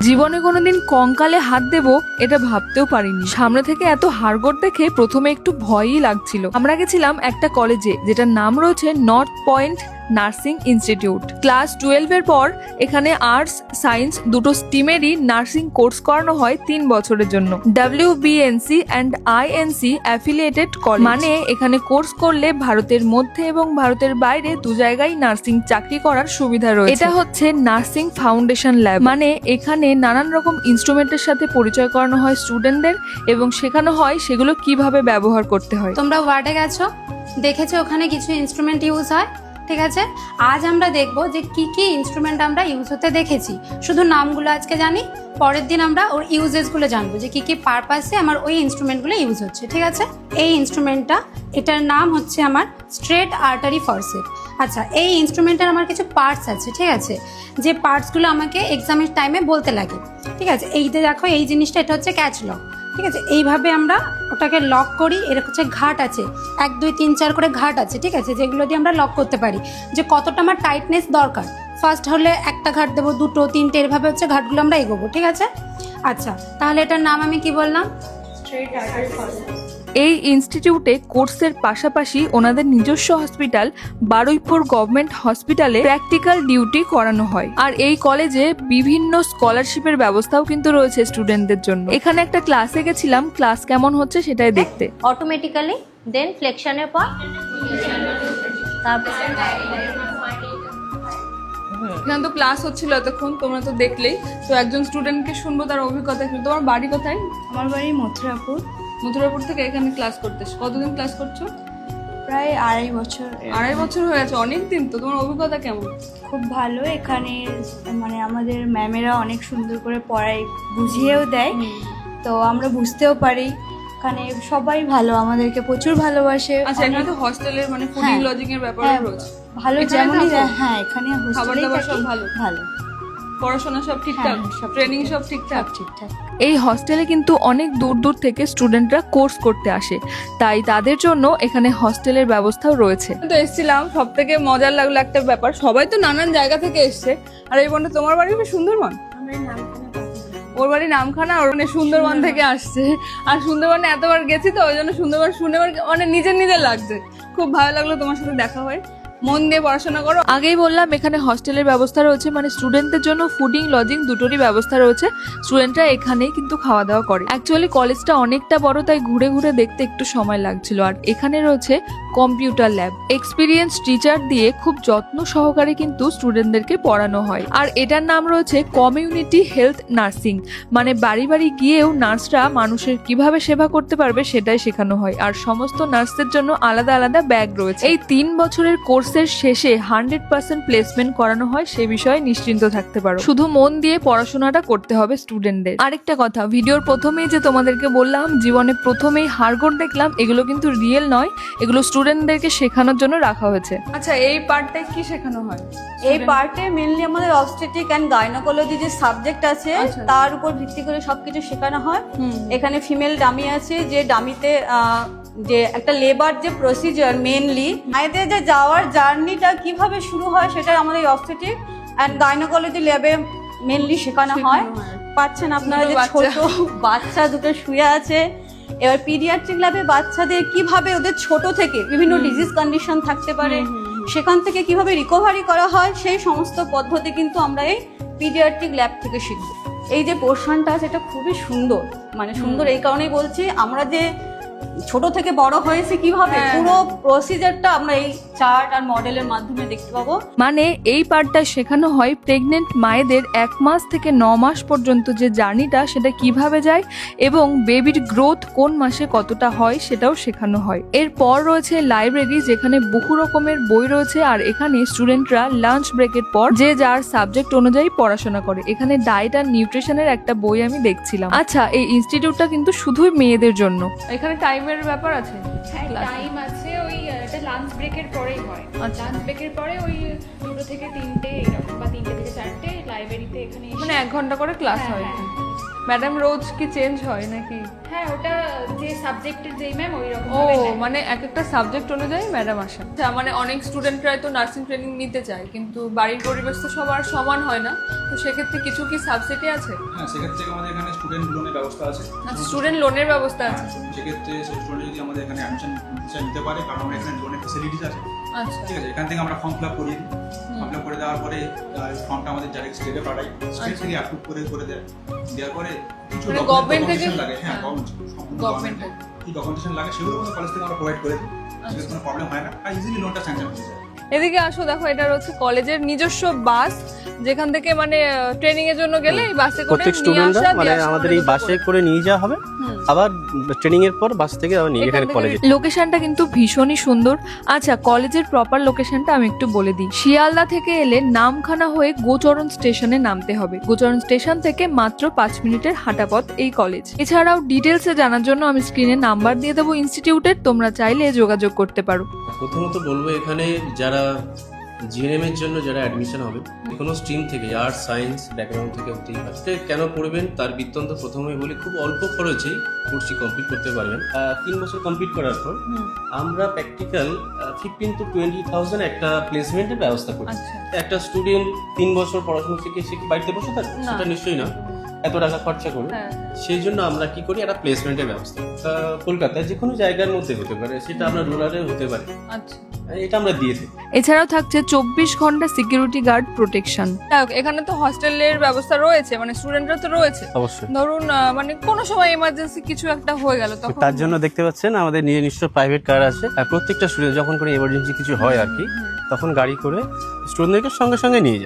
জীবনে কোনোদিন কঙ্কালে হাত দেব এটা ভাবতেও পারিনি। সামনে থেকে এত হাড়গোড় দেখে প্রথমে একটু ভয়ই লাগছিল। আমরা গেছিলাম একটা কলেজে যেটার নাম রয়েছে north point nursing institute. Class 12 এর পর এখানে আর্টস সায়েন্স দুটো স্ট্রিমেরই নার্সিং কোর্স করানো হয় 3 বছরের জন্য। WBNC and INC affiliated college, মানে এখানে কোর্স করলে ভারতের মধ্যে এবং ভারতের বাইরে দু জায়গায় নার্সিং চাকরি করার সুবিধা রয়েছে। এটা হচ্ছে নার্সিং ফাউন্ডেশন ল্যাব, মানে এখানে নানান রকম ইনস্ট্রুমেন্টের সাথে পরিচয় করানো হয় স্টুডেন্টদের এবং শেখানো হয় সেগুলো কিভাবে ব্যবহার করতে হয়। তোমরা ওয়ার্ডে গেছো, দেখেছো ওখানে কিছু ইনস্ট্রুমেন্ট ইউজ হয়, ঠিক আছে। আজ আমরা দেখবো যে কি কি ইনস্ট্রুমেন্ট আমরা ইউজ হতে দেখেছি। শুধু নামগুলো আজকে জানি, পরের দিন আমরা ওর ইউজেসগুলো জানবো যে কি কি পারপাসে আমার ওই ইনস্ট্রুমেন্টগুলো ইউজ হচ্ছে, ঠিক আছে। এই ইনস্ট্রুমেন্টটা, এটার নাম হচ্ছে আমার স্ট্রেট আর্টারি ফরসেপ। আচ্ছা, এই ইনস্ট্রুমেন্টের আমার কিছু পার্টস আছে, ঠিক আছে, যে পার্টসগুলো আমাকে এক্সামের টাইমে বলতে লাগে, ঠিক আছে। এইটা দেখো, এই জিনিসটা, এটা হচ্ছে ক্যাচ লক, ঠিক আছে। এইভাবে আমরা ওটাকে লক করি। এর হচ্ছে ঘাট আছে, 1 2 3 4 করে ঘাট আছে, ঠিক আছে, যেগুলো দিয়ে আমরা লক করতে পারি যে কতটা আমার টাইটনেস দরকার। ফার্স্ট হলে একটা ঘাট দেবো, 2 3 এভাবে হচ্ছে ঘাটগুলো আমরা এগোবো, ঠিক আছে। আচ্ছা, তাহলে এটার নাম আমি কি বললাম? Straight artery forcep. এই ইনস্টিটিউটে কোর্সের পাশাপাশি ওনাদের নিজস্ব হসপিটাল বারুইপুর গভর্নমেন্ট হসপিটালে প্র্যাকটিক্যাল ডিউটি করানো হয়। আর এই কলেজে বিভিন্ন স্কলারশিপের ব্যবস্থাও কিন্তু রয়েছে স্টুডেন্টদের জন্য। এখানে একটা ক্লাসে গেছিলাম, ক্লাস কেমন হচ্ছে সেটাই দেখতে। অটোমেটিক্যালি দেন ফ্লেকশনের পর তারপর এখানে তো ক্লাস হচ্ছিল এতক্ষণ, তোমরা তো দেখলেই। তো একজন স্টুডেন্টকে শুনবো তার অভিজ্ঞতা। তোমার বাড়ি কোথায়? আমার বাড়ি মথুরাপুর। মথুরাপুর থেকে এখানে ক্লাস করতে কতদিন ক্লাস করছো? প্রায় 2.5 বছর। 2.5 বছর হয়ে গেছে, অনেক দিন তো। তোমার অভিজ্ঞতা কেমন? খুব ভালো। এখানে মানে আমাদের ম্যামেরা অনেক সুন্দর করে পড়ায়, বুঝিয়েও দেয়, তো আমরা বুঝতেও পারি। এখানে সবাই ভালো, আমাদেরকে প্রচুর ভালোবাসে। আচ্ছা, এখানে তো হস্টেলের মানে ফুডিং লজিং এর ব্যাপার রয়েছে। ভালো, যেমনই হ্যাঁ, এখানে খাবার দাবার সব ভালো? ভালো। পড়াশোনা সব ঠিকঠাক? ট্রেনিং সব ঠিকঠাক? ঠিকঠাক। এই হস্টেলে কিন্তু অনেক দূর দূর থেকে স্টুডেন্টরা কোর্স করতে আসে, তাই তাদের জন্য এখানে হস্টেলের ব্যবস্থাও রয়েছে। তো এসেছিলাম, সব থেকে মজার লাগলো একটা ব্যাপার, সবাই তো নানান জায়গা থেকে এসছে। আর এই বোনটা, তোমার বাড়ি সুন্দরবন? ওর বাড়ি নামখানা, ওর মানে সুন্দরবন থেকে আসছে। আর সুন্দরবনে এতবার গেছি তো, ওই জন্য সুন্দরবন শুনে মানে নিজের নিজের লাগছে। খুব ভালো লাগলো তোমার সাথে দেখা হয়। মন দিয়ে পড়াশোনা করো। আগেই বললাম এখানে হস্টেলের ব্যবস্থা রয়েছে, মানে স্টুডেন্টদের জন্য ফুডিং লজিং দুটোরই ব্যবস্থা রয়েছে। স্টুডেন্টরা এখানেই কিন্তু খাওয়া দাওয়া করে। অ্যাকচুয়ালি কলেজটা অনেকটা বড়, তাই ঘুরে ঘুরে দেখতে একটু সময় লাগছিল। আর এখানে রয়েছে কম্পিউটার ল্যাব, এক্সপিরিয়েন্স টিচার দিয়ে খুব যত্ন সহকারে কিন্তু স্টুডেন্টদেরকে পড়ানো হয়। আর এটার নাম রয়েছে কমিউনিটি হেলথ নার্সিং, মানে বাড়ি বাড়ি গিয়েও নার্সরা মানুষের কিভাবে সেবা করতে পারবে সেটাই শেখানো হয়। আর সমস্ত নার্সদের জন্য আলাদা আলাদা ব্যাগ রয়েছে। এই 3 বছরের কোর্সের শেষে 100% প্লেসমেন্ট করানো হয়, সে বিষয়ে নিশ্চিন্ত থাকতে পারো। শুধু মন দিয়ে পড়াশোনাটা করতে হবে স্টুডেন্টদের। আরেকটা কথা, ভিডিওর প্রথমেই যে তোমাদেরকে বললাম জীবনে প্রথমেই হাড়গোড় দেখলাম, এগুলো কিন্তু রিয়েল নয়, এগুলো স্টুডেন্টদেরকে শেখানোর জন্য রাখা হয়েছে। আচ্ছা, এই পার্টটায় কি শেখানো হয়? এই পার্টে মেনলি আমাদের অবস্টেট্রিক অ্যান্ড গাইনোকোলজি যে সাবজেক্ট আছে তার উপর ভিত্তি করে সবকিছু শেখানো হয়। এখানে ফিমেল ডামি আছে, যে ডামিতে যে একটা লেবার যে প্রসিজার, মেনলি মায়েদের যে যাওয়ার জার্নিটা কিভাবে শুরু হয় সেটা আমাদের অবস্টেট্রিক অ্যান্ড গাইনোকোলজি ল্যাবে মেনলি শেখানো হয়। পাচ্ছেন আপনারা যে ছোট বাচ্চা দুটো শুয়ে আছে। এবার পিডিয়াট্রিক ল্যাবে বাচ্চাদের কিভাবে ওদের ছোট থেকে বিভিন্ন ডিজিজ কন্ডিশন থাকতে পারে, সেখান থেকে কিভাবে রিকভারি করা হয়, সেই সমস্ত পদ্ধতি কিন্তু আমরা এই পিডিয়াট্রিক ল্যাব থেকে শিখব। এই যে পোর্শনটা আছে এটা খুবই সুন্দর, মানে সুন্দর এই কারণেই বলছি, আমরা যে ছোট থেকে বড় হয়েছে কিভাবে পুরো প্রসিজারটা আমরা এই চার্ট আর মডেলের মাধ্যমে দেখতে পাবো। মানে এই পার্টটা শেখানো হয় প্রেগনেন্ট মায়েদের 1 মাস থেকে 9 মাস পর্যন্ত যে জার্নিটা সেটা কিভাবে যায় এবং বেবির গ্রোথ কোন মাসে কতটা হয় সেটাও শেখানো হয়। এরপর রয়েছে লাইব্রেরি, যেখানে বহু রকমের বই রয়েছে। আর এখানে স্টুডেন্টরা লাঞ্চ ব্রেকের পর যে যার সাবজেক্ট অনুযায়ী পড়াশোনা করে। এখানে ডায়েট আর নিউট্রিশনের একটা বই আমি দেখছিলাম। আচ্ছা, এই ইনস্টিটিউটটা কিন্তু শুধুই মেয়েদের জন্য। এখানে টাইমের ব্যাপার আছে? হ্যাঁ, টাইম আছে। ওই এটা লাঞ্চ ব্রেকের পরেই হয়। লাঞ্চ ব্রেকের পরে ওই 2 থেকে 3 এরকম, বা 3 থেকে 4 লাইব্রেরিতে এখানে মানে 1 ঘন্টা করে ক্লাস হয়। ম্যাডাম রোজ কি চেঞ্জ হয় নাকি? হ্যাঁ, ওটা যে সাবজেক্টের যেই ম্যাম ওই রকম ও মানে এক একটা সাবজেক্ট অনুযায়ী ম্যাডাম আসেন। আচ্ছা, মানে অনেক স্টুডেন্টরাই তো নার্সিং ট্রেনিং নিতে চায়, কিন্তু বাড়ির পরিবেশ তো সবার সমান হয় না, তো সেক্ষেত্রে কিছু কি সাবসিডি আছে? হ্যাঁ, সেক্ষেত্রে আমাদের এখানে স্টুডেন্ট লোনের ব্যবস্থা আছে। স্টুডেন্ট লোনের ব্যবস্থা আছে? সেক্ষেত্রে সেই স্টুডেন্ট যদি আমাদের এখানে অ্যাডমিশন নিতে পারে, কারণ আমরা এখানে লোনের ফেসিলিটিস আছে। আচ্ছা, ঠিক আছে, এখান থেকে আমরা ফর্ম ফিল আপ করিয়ে দিই। ফর্ম ফিল আপ করে দেওয়ার পরে ফর্মটা আমাদের ডাইরেক্ট স্টেটে পাঠাই, স্টেট থেকে অ্যাপ্রুভ করে দেয়। দেওয়ার পরে কিছু মানে গভর্নমেন্ট থেকে লাগে, হ্যাঁ গভর্নমেন্ট কি ডকুমেন্টেশন লাগে সেগুলো আমাদের কলেজ থেকে আমরা প্রোভাইড করে দিই। সেক্ষেত্রে কোনো প্রবলেম হয় না, আর ইজিলি লোনটা স্যাংশন হয়ে যায়। এদিকে আসো, দেখো এটা হচ্ছে কলেজের নিজস্ব বাস, যেখান থেকে মানে ট্রেনিং এর জন্য গেলে এই বাসে করে প্রত্যেক নিয়ে স্টুডেন্টরা আসা মানে দিয়ে আসা আমাদের মানে এই দুটো বাসে করে। করে নিয়ে যাওয়া হবে, আবার ট্রেনিং এর পর বাস থেকে আবার নিয়ে এখানে কলেজে। লোকেশনটা কিন্তু ভীষণই সুন্দর। আচ্ছা, কলেজের প্রপার লোকেশনটা আমি একটু বলে দিই। শিয়ালদা থেকে এলে নামখানা হয়ে গোচরণ স্টেশনে নামতে হবে। গোচরণ স্টেশন থেকে মাত্র 5 মিনিটের হাঁটা পথ এই কলেজ। এছাড়াও ডিটেলসে জানার জন্য আমি স্ক্রিনে নাম্বার দিয়ে দেবো ইনস্টিটিউটের, তোমরা চাইলে যোগাযোগ করতে পারো। প্রথমত বলবো এখানে যারা জিএনএম এর জন্য যারা অ্যাডমিশন হবে, কোনো স্ট্রিম থেকে আর্টস সায়েন্স ব্যাকগ্রাউন্ড থেকে হতেই পারে। কেন পড়বেন তার বৃত্তান্ত প্রথমেই বলি, খুব অল্প খরচেই কোর্সটি কমপ্লিট করতে পারবেন। 3 বছর কমপ্লিট করার পর আমরা প্র্যাকটিক্যাল 15 to 20,000 একটা প্লেসমেন্টের ব্যবস্থা করি। একটা স্টুডেন্ট 3 বছর পড়াশোনা শিখে সে কি বাড়িতে বসে থাকে? সেটা নিশ্চয়ই না, এত টাকা খরচা করে। সেই জন্য আমরা কি করি, একটা প্লেসমেন্টের ব্যবস্থা। কলকাতায় যে কোনো জায়গার মধ্যে হতে পারে, সেটা আমরা রুরালে হতে পারে, এটা আমরা দিয়ে থাকি। এছাড়াও থাকছে 24 ঘন্টা সিকিউরিটি গার্ড প্রোটেকশন। এখানে তো হস্টেলের ব্যবস্থা রয়েছে, মানে স্টুডেন্টরা তো রয়েছে। অবশ্যই, ধরুন মানে কোনো সময় ইমার্জেন্সি কিছু একটা হয়ে গেল তখন তার জন্য দেখতে পাচ্ছেন আমাদের নিজস্ব প্রাইভেট কার আছে। আর প্রত্যেকটা স্টুডেন্ট যখন কোনো এমার্জেন্সি কিছু হয় আর কি, তখন গাড়ি করে স্টুডেন্টদেরকে সঙ্গে সঙ্গে নিয়ে যায়।